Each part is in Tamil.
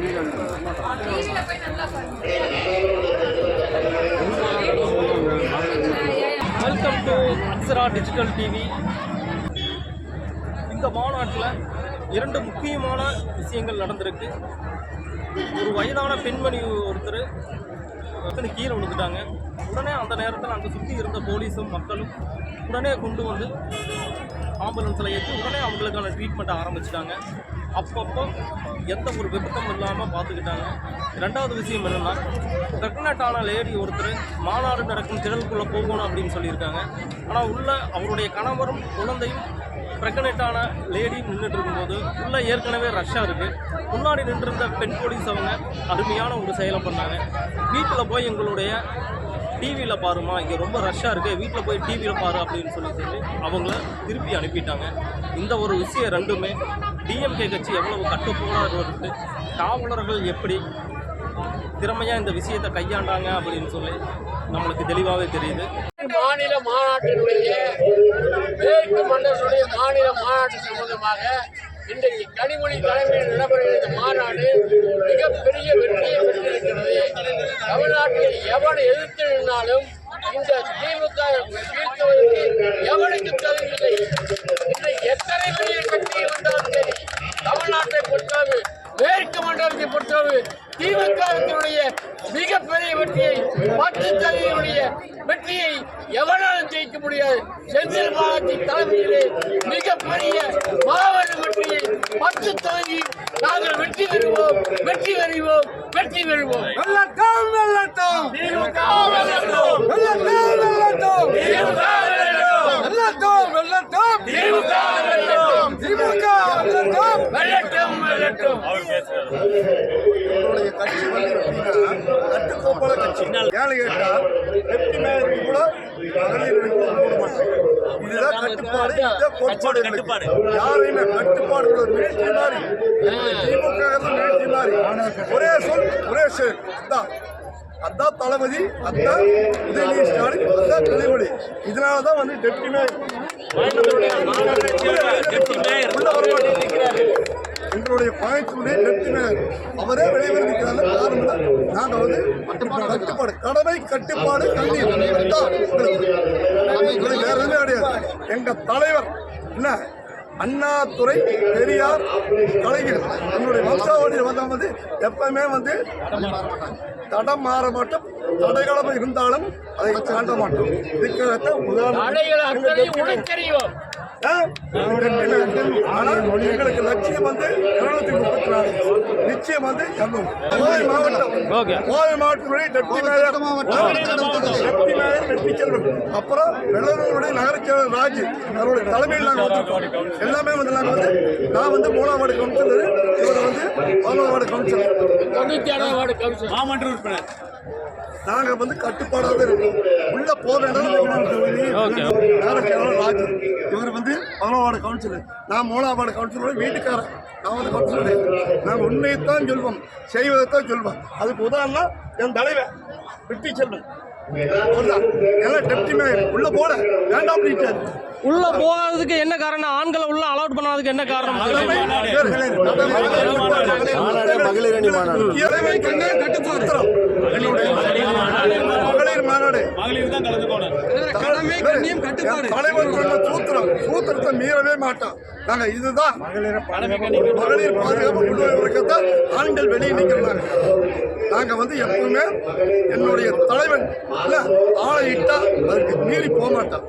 Welcome to Akshara digital TV. இந்த மாநாட்டில் 2 முக்கியமான விஷயங்கள் நடந்திருக்கு. ஒரு வயதான பெண்மணி ஒருத்தர் கீழே விழுந்துட்டாங்க. உடனே அந்த நேரத்தில் அங்கே சுற்றி இருந்த போலீஸும் மக்களும் உடனே கொண்டு வந்து ஆம்புலன்ஸில் ஏற்றி உடனே அவங்களுக்கான ட்ரீட்மெண்ட்டை ஆரம்பிச்சிட்டாங்க. அப்பப்போ எந்த ஒரு விபத்தும் இல்லாமல் பார்த்துக்கிட்டாங்க. 2வது விஷயம் என்னென்னா, ப்ரெக்னென்ட்டான லேடி ஒருத்தர் மாநாடு நடக்கும் திடலுக்குள்ளே போகணும் அப்படின்னு சொல்லியிருக்காங்க. ஆனால் உள்ள அவருடைய கணவரும் குழந்தையும் ப்ரெக்னென்ட்டான லேடி நின்றுட்டு இருக்கும்போது உள்ளே ஏற்கனவே ரஷ்ஷாக இருக்குது. முன்னாடி நின்றுருந்த பெண் போலீஸ் அவங்க அருமையான ஒரு செயலை பண்ணாங்க. வீட்டில் போய் எங்களுடைய டிவியில் பாருமா, இங்கே ரொம்ப ரஷ்ஷாக இருக்குது, வீட்டில் போய் டிவியில் பாரு அப்படின்னு சொல்லி அவங்கள திருப்பி அனுப்பிட்டாங்க. இந்த ஒரு விஷயம் ரெண்டுமே டிஎம்கே கட்சி எவ்வளவு கட்டுப்பாடாக இருக்குது, காவலர்கள் எப்படி திறமையாக இந்த விஷயத்தை கையாண்டாங்க அப்படின்னு சொல்லி நம்மளுக்கு தெளிவாகவே தெரியுது. மாநில மாநாட்டினுடைய மேற்கு மண்டலத்துடைய மாநில மாநாட்டு சம்பந்தமாக இன்றைக்கு கனிமொழி தலைமையில் நடைபெறுகிற இந்த மாநாடு மிகப்பெரிய வெற்றியை பெற்றிருக்கிறது. தமிழ்நாட்டில் எவன் எதிர்த்து நின்றாலும் இந்த திமுக வீழ்த்துவதற்கு எவனுக்கு தகுதியில்லை. இன்றைக்கு எத்தனை பெரிய கட்சி வந்தாலும் சரி, தமிழ்நாட்டை பொறுத்தளவு மேற்கு மண்டலத்தை பொறுத்தளவு திமுகவினுடைய மிகப்பெரிய வெற்றியை 10% வெற்றியை எவனாலும் ஜெயிக்க முடியாது. செந்தில் பாலாஜி தலைமையிலே மிகப்பெரிய மாபெரும் வெற்றியை 10% நாங்கள் வெற்றி பெறுவோம், வெற்றி பெறுவோம், வெற்றி பெறுவோம். வெல்லட்டும், வெல்லட்டும், திமுக வெல்லட்டும், வெல்லட்டும், வெல்லட்டும், திமுக வெல்லட்டும், வெல்லட்டும், வெல்லட்டும், திமுக வெல்லட்டும், திமுக வெல்லட்டும், வெல்லட்டும், வெல்லட்டும். என்னுடைய கட்சி வந்து கட்டுக்கோப்பான கட்சி. ஏழை கேட்டால் வெற்றி மேலும் கூட மகளிர் போட மாட்டோம். இதுதான் கட்டுப்பாடு, இதுதான் கோட்பாடு. யாரையுமே கட்டுப்பாடு மிலிட்டரி மாதிரி, திமுக மிலிட்டரி மாதிரி ஒரே சொல் ஒரே செயல். அதான் தளபதி, அதான் உதயநிதி ஸ்டாலின், அதான் கனிமொழி. இதனாலதான் வந்து டெப்டி மேயர் எங்களுடைய பாயிண்ட்ஸுடைய டெப்டி மேயர் அவரே வெளியே நிற்கிறாங்க. காரணம் நாங்கள் வந்து கட்டுப்பாடு, கடமை கட்டுப்பாடு, கல்வி வேற எதுவுமே கிடையாது. எங்க தலைவர் என்ன அண்ணாதுரை, பெரியார், கலைஞர் என்னுடைய வம்சாவளியில் வந்தால் வந்து எப்பவுமே வந்து தடம் மாற மாட்டோம். தடைகளம் இருந்தாலும் அதை தாண்ட மாட்டோம். இதுக்கு எங்களுக்கு லட்சியம் வந்து 234, நிச்சயம் வந்து 200. கோவை மாவட்டத்துடைய டெப்டி மேயர் வெற்றி செல்வன், அப்புறம் வெள்ளலூருடைய நகரச்செயலர் ராஜ் அவருடைய தலைமையில் நாங்கள் வந்திருக்கோம். எல்லாமே வந்து நாங்கள் வந்து நான் வந்து 3ஆம் வார்டு கவுன்சிலர், இவர் வந்து 11ஆம் வார்டு கவுன்சிலர், 96ஆம் வார்டு கவுன்சிலர், மாமன்ற உறுப்பினர். நாங்கள் வந்து கட்டுப்பாடாக இருக்கோம். உள்ள போக வேண்டாம். ராஜ் இவர் வந்து 11ஆம் வார்டு கவுன்சிலர், நான் 3ஆம் வார்டு கவுன்சிலர் வீட்டுக்காரன். நான் வந்து கவுன்சிலர். நாங்கள் உண்மையைத்தான் சொல்வோம், செய்வதைத்தான் சொல்வோம். அதுக்கு உதாரணம் என் தலைவர் வெற்றி செல்வன். உள்ள போட வேண்டாம் அப்படின்ட்டாரு. உள்ள போகாததுக்கு என்ன காரணம்? ஆண்களை உள்ள அலௌட் பண்ணாததுக்கு என்ன காரணம்? மகளிர் மாநாடு, சூத்திரத்தை மீறவே மாட்டோம். நாங்க இதுதான் மகளிர் பாதுகாப்பு ஆண்கள் வெளியே நிற்கிறாங்க. நாங்க வந்து எப்பவுமே என்னுடைய தலைவன் ஆளை இட்டா அதுக்கு மீறி போக மாட்டோம்.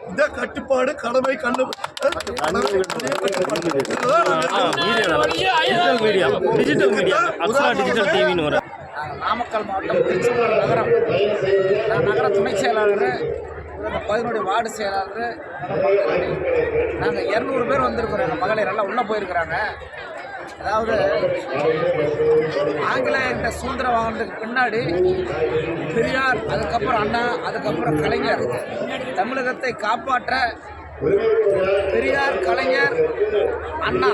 இந்த கட்டுப்பாடு, கடமை, நாமக்கல் மாவட்டம் திருச்செந்தூர் நகரம், நகர துணை செயலாளர், இந்த பகுதியினுடைய வார்டு செயலாளர், நாங்கள் 200 பேர் வந்திருக்கிறோம். எங்கள் மகளிர் எல்லாம் உள்ளே போயிருக்கிறாங்க. அதாவது ஆங்கிலேயர்கிட்ட சுதந்திரம் வாங்கினதுக்கு பின்னாடி பெரியார், அதுக்கப்புறம் அண்ணா, அதுக்கப்புறம் கலைஞர் தமிழகத்தை காப்பாற்ற பெரியார், கலைஞர், அண்ணா.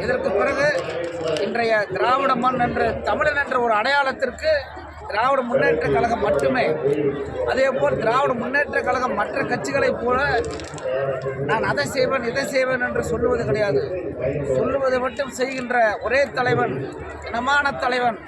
இதற்கு பிறகு இன்றைய திராவிட மண் என்ற தமிழன் என்ற ஒரு அடையாளத்திற்கு திராவிட முன்னேற்ற கழகம் மட்டுமே. அதேபோல் திராவிட முன்னேற்ற கழகம் மற்ற கட்சிகளைப் போல நான் அதை செய்வேன் இதை செய்வேன் என்று சொல்லுவது கிடையாது. சொல்லுவதை மட்டும் செய்கின்ற ஒரே தலைவன், இனமான தலைவன்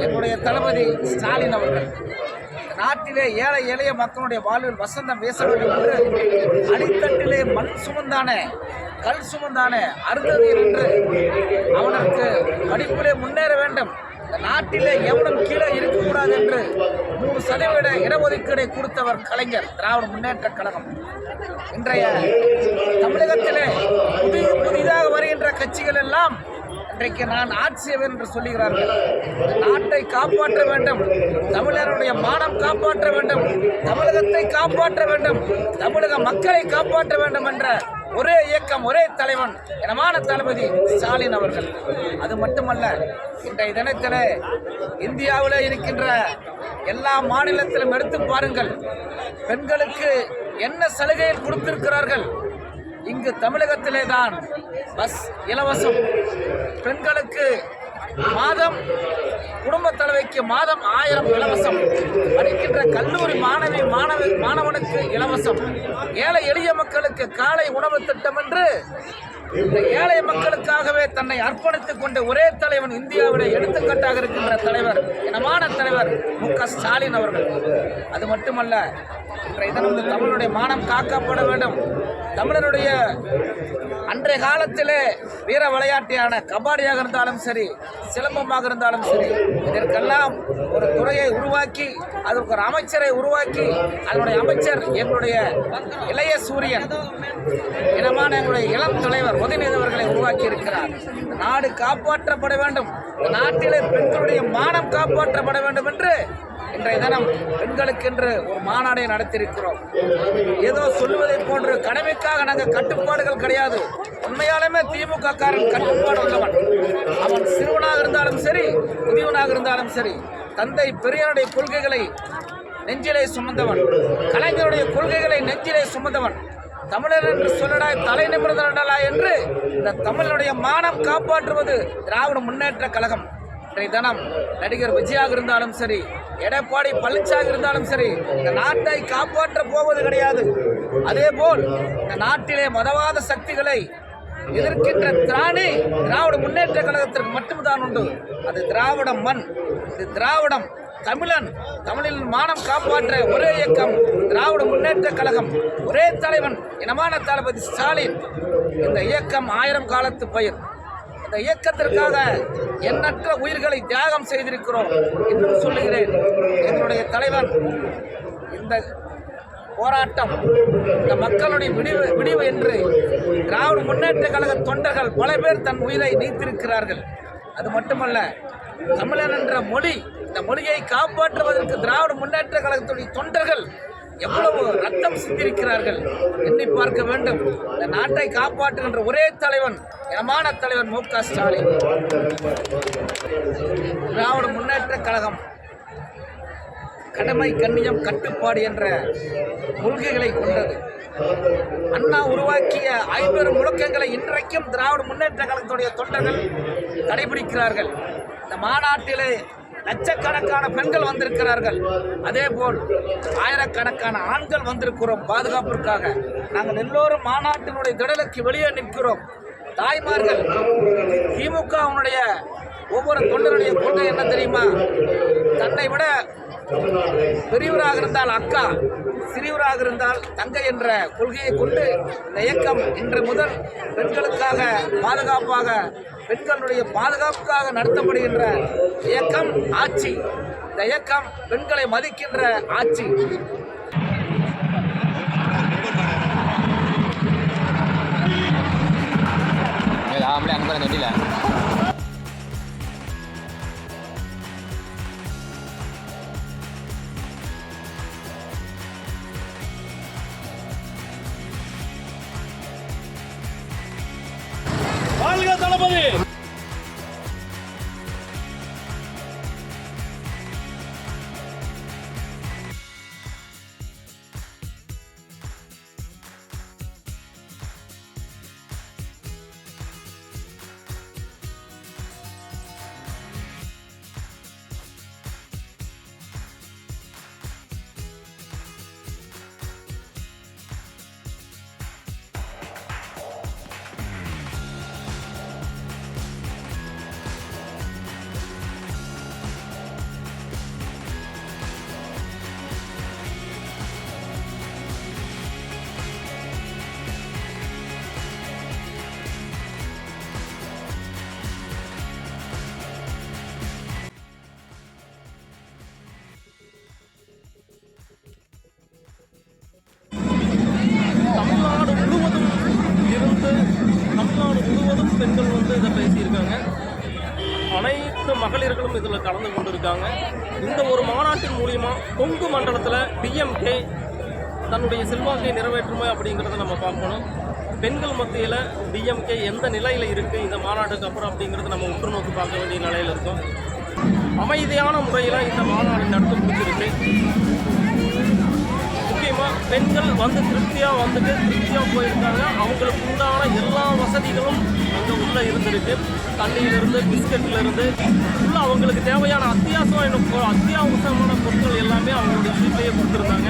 என்னுடைய தளபதி ஸ்டாலின் அவர்கள். நாட்டிலே ஏழை எளிய மக்களுடைய வாழ்வில் வசந்தம் வீச வேண்டும் என்று அடித்தட்டிலே மண் சுமந்தானே, கல் சுமந்தானே, அருந்ததியர் என்று அவனுக்கு படிப்பிலே முன்னேற வேண்டும், இந்த நாட்டிலே எவனும் கீழே இருக்கக்கூடாது என்று 100% இடஒதுக்கீடை கொடுத்தவர் கலைஞர். திராவிட முன்னேற்ற கழகம் இன்றைய தமிழகத்திலே புதிதாக வருகின்ற கட்சிகள் எல்லாம் இன்றைக்கு நான் ஆட்சி செய்வேன் என்று சொல்லுகிறார்கள். நாட்டை காப்பாற்ற வேண்டும், தமிழருடைய மானம் காப்பாற்ற வேண்டும், தமிழகத்தை காப்பாற்ற வேண்டும், தமிழக மக்களை காப்பாற்ற வேண்டும் என்ற ஒரே இயக்கம், ஒரே தலைவன், இனமான தளபதி ஸ்டாலின் அவர்கள். அது மட்டுமல்ல, இன்றைய தினத்திலே இந்தியாவில் இருக்கின்ற எல்லா மாநிலத்திலும் எடுத்து பாருங்கள், பெண்களுக்கு என்ன சலுகைகள் கொடுத்திருக்கிறார்கள். இங்கு தமிழகத்திலே தான் பஸ் இலவசம், பெண்களுக்கு மாதம், குடும்ப தலைவிக்கு மாதம் 1000 இலவசம், படிக்கின்ற கல்லூரி மாணவனுக்கு இலவசம், ஏழை எளிய மக்களுக்கு காலை உணவு திட்டம் என்று இந்த ஏழை மக்களுக்காகவே தன்னை அர்ப்பணித்துக் கொண்ட ஒரே தலைவன், இந்தியாவிலே எடுத்துக்காட்டாக இருக்கின்ற தலைவர், இனமான தலைவர் மு.க. ஸ்டாலின் அவர்கள். அது மட்டுமல்ல, இன்றைய தினம் தமிழருடைய மானம் காக்கப்பட வேண்டும். தமிழருடைய அன்றைய காலத்திலே வீர விளையாட்டியான கபாடியாக இருந்தாலும் சரி, சிலம்பமாக இருந்தாலும் சரி, இதற்கெல்லாம் ஒரு துறையை உருவாக்கி அதற்கு ஒரு அமைச்சரை உருவாக்கி அதனுடைய அமைச்சர் எங்களுடைய இளைய சூரியன், இனமான எங்களுடைய இளம் தலைவர் உதயநிதி அவர்களை உருவாக்கி இருக்கிறார். நாடு காப்பாற்றப்பட வேண்டும், நாட்டிலே பெண்களுடைய மானம் காப்பாற்றப்பட வேண்டும் என்று இன்றைய தினம் பெண்களுக்கென்று ஒரு மாநாடை நடத்தியிருக்கிறோம். ஏதோ சொல்லுவதை போன்று கடமைக்காக நாங்கள் கட்டுப்பாடுகள் கிடையாது. உண்மையாலுமே திமுக காரன் கட்டுப்பாடு உள்ளவன். அவன் சிறுவனாக இருந்தாலும் சரி, முதியவனாக இருந்தாலும் சரி, தந்தை பெரியாருடைய கொள்கைகளை நெஞ்சிலே சுமந்தவன், கலைஞருடைய கொள்கைகளை நெஞ்சிலே சுமந்தவன். தமிழர் என்று சொல்லடா, தலை நிமிர்ந்தடா என்று இந்த தமிழனுடைய மானம் காப்பாற்றுவது திராவிட முன்னேற்ற கழகம். இன்றைய தினம் நடிகர் விஜயாக இருந்தாலும் சரி, எடப்பாடி பழனிசாமி இருந்தாலும் சரி, இந்த நாட்டை காப்பாற்ற போவது கிடையாது. அதே போல் இந்த நாட்டிலே மதவாத சக்திகளை எதிர்க்கின்ற திராணி திராவிட முன்னேற்ற கழகத்திற்கு மட்டும்தான் உண்டு. அது திராவிட மண், இது திராவிடம், தமிழன், தமிழின் மானம் காப்பாற்ற ஒரே இயக்கம் திராவிட முன்னேற்ற கழகம், ஒரே தலைவன் இனமான தளபதி ஸ்டாலின். இந்த இயக்கம் 1000 காலத்து பயிர். இந்த இயக்கத்திற்காக எண்ணற்ற உயிர்களை தியாகம் செய்திருக்கிறோம். இன்னும் சொல்லுகிறேன், எங்களுடைய தலைவன் இந்த போராட்டம், இந்த மக்களுடைய விடிவு என்று திராவிட முன்னேற்ற கழக தொண்டர்கள் பல பேர் தன் உயிரை நீத்திருக்கிறார்கள். அது மட்டுமல்ல, தமிழன் என்ற மொழி, இந்த மொழியை காப்பாற்றுவதற்கு திராவிட முன்னேற்ற கழகத்துடைய தொண்டர்கள் எவ்வளவு ரத்தம் சிந்திருக்கிறார்கள் எண்ணி பார்க்க வேண்டும். இந்த நாட்டை காப்பாற்றுகின்ற ஒரே தலைவன், இனமான தலைவன் மு.க. ஸ்டாலின். திராவிட முன்னேற்ற கழகம் கடமை, கண்ணியம், கட்டுப்பாடு என்ற கொள்கைகளை கொண்டது. அண்ணா உருவாக்கிய 50 முழக்கங்களை இன்றைக்கும் திராவிட முன்னேற்ற கழகத்துடைய தொண்டர்கள் கடைபிடிக்கிறார்கள். இந்த மாநாட்டிலே லட்சக்கணக்கான பெண்கள் வந்திருக்கிறார்கள். அதே போல் ஆயிரக்கணக்கான ஆண்கள் வந்திருக்கிறோம் பாதுகாப்பிற்காக. நாங்கள் எல்லோரும் மாநாட்டினுடைய திடலுக்கு வெளியே நிற்கிறோம். தாய்மார்கள், திமுகவுடைய ஒவ்வொரு தொண்டருடைய கொள்கை என்ன தெரியுமா? தன்னை விட பெரியவராக இருந்தால் அக்கா, சிறியவராக இருந்தால் தங்கை என்ற கொள்கையை கொண்டு இந்த இயக்கம் இன்று முதல் பெண்களுக்காக பாதுகாப்பாக, பெண்களுடைய பாதுகாப்புக்காக நடத்தப்படுகின்ற இயக்கம் ஆட்சி. இந்த இயக்கம் பெண்களை மதிக்கின்ற ஆட்சி. வாழ்க தளபதி! முழுவதும் பெண்கள் வந்து இதை பேசியிருக்காங்க. அனைத்து மகளிர்களும் இதில் கலந்து கொண்டிருக்காங்க. இந்த ஒரு மாநாட்டின் மூலிமா கொங்கு மண்டலத்தில் டிஎம்கே தன்னுடைய செல்வாக்கை நிறைவேற்றுமே அப்படிங்கிறத நம்ம பார்க்கணும். பெண்கள் மத்தியில் டிஎம்கே எந்த நிலையில் இருக்குது இந்த மாநாட்டுக்கு அப்புறம் அப்படிங்கிறது நம்ம உற்று நோக்கி பார்க்க வேண்டிய நிலையில் இருக்கும். அமைதியான முறையில் இந்த மாநாடு நடந்து முடிஞ்சிருக்கு. முக்கியமாக பெண்கள் வந்து திருப்தியாக போயிருக்காங்க. அவங்களுக்கு உண்டான எல்லா வசதிகளும் அங்கே உள்ளே இருந்திருக்கு. தண்ணியிலிருந்து பிஸ்கட்லேருந்து ஃபுல்லாக அவங்களுக்கு தேவையான அத்தியாவசியமான பொருட்கள் எல்லாமே அவங்களுடைய வீட்டிலேயே கொடுத்துருந்தாங்க.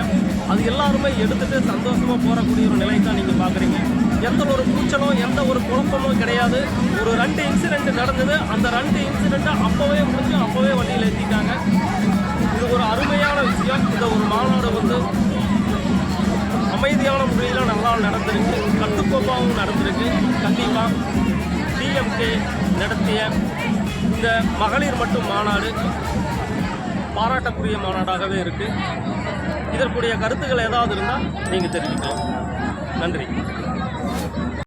அது எல்லாருமே எடுத்துகிட்டு சந்தோஷமாக போகக்கூடிய ஒரு நிலை தான் நீங்கள் பார்க்குறீங்க. எந்த ஒரு கூச்சலோ எந்த ஒரு குழப்பமும் கிடையாது. ஒரு 2 இன்சிடெண்ட் நடந்தது. அந்த 2 இன்சிடெண்ட்டை அப்போவே முடிஞ்சு அப்போவே வண்டியில் ஏற்றிட்டாங்க. இது ஒரு அருமையான விஷயம். இந்த ஒரு மாநாடு வந்து அமைதியான முறையில் நல்லா நடந்திருக்கு, கட்டுக்கோப்பாகவும் நடந்திருக்கு. கண்டிப்பாக டிஎம்கே நடத்திய இந்த மகளிர் மட்டும் மாநாடு பாராட்டக்கூடிய மாநாடாகவே இருக்குது. இதற்குரிய கருத்துக்கள் ஏதாவது இருந்தால் நீங்கள் தெரிவிக்கலாம். நன்றி.